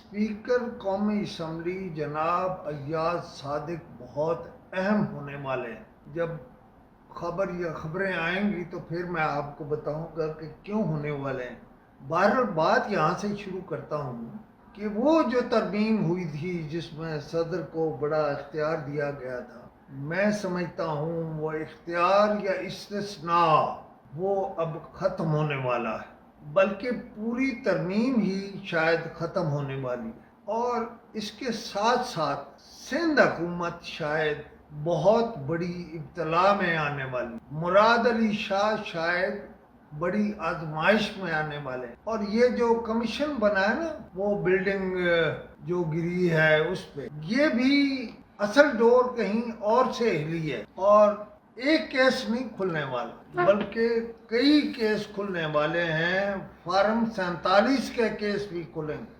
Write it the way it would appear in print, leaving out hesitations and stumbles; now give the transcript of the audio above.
Speaker قومی assembly جناب ایاز صادق بہت اہم ہونے والے ہیں۔ جب خبریں آئیں گی تو پھر میں آپ کو بتاؤں گا کہ کیوں ہونے والے ہیں۔ بہرحال بات یہاں سے شروع کرتا ہوں کہ وہ جو ترمیم ہوئی تھی جس میں صدر کو بڑا اختیار دیا گیا تھا، میں سمجھتا ہوں وہ اختیار یا استثناء وہ اب ختم ہونے والا ہے، بلکہ پوری ترمیم ہی شاید ختم ہونے والی ہے، اور اس کے ساتھ ساتھ سندھ حکومت شاید بہت بڑی ابتلا میں آنے والی، مراد علی شاہ شاید بڑی آزمائش میں آنے والے، اور یہ جو کمیشن بنا ہے نا، وہ بلڈنگ جو گری ہے اس پہ، یہ بھی اصل ڈور کہیں اور سے ہلی ہے، اور ایک کیس نہیں کھلنے والا بلکہ کئی کیس کھلنے والے ہیں۔ فارم 47 کے کیس بھی کھلیں گے۔